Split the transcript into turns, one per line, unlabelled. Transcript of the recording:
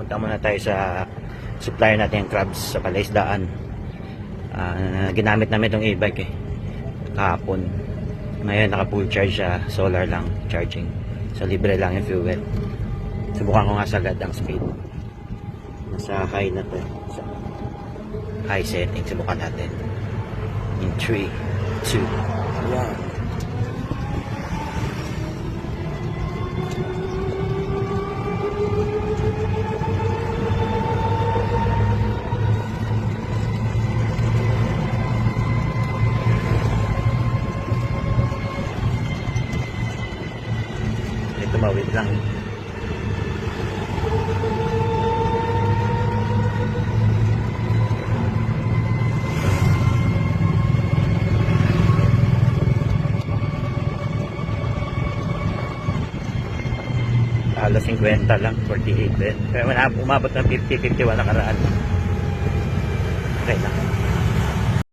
Punta muna tayo sa supplier natin ng crabs sa palaisdaan. Ginamit namin itong e-bike kahapon. Ngayon naka full charge siya, solar lang charging. So libre lang yung fuel. Subukan ko nga sagad ang speed. Nasa high na to. Sa high setting, subukan natin. In 3, 2, 1. Tumawid lang. Halos 50 lang, 48 din. Pero umabot ng 50, 51 nakaraan. Okay na.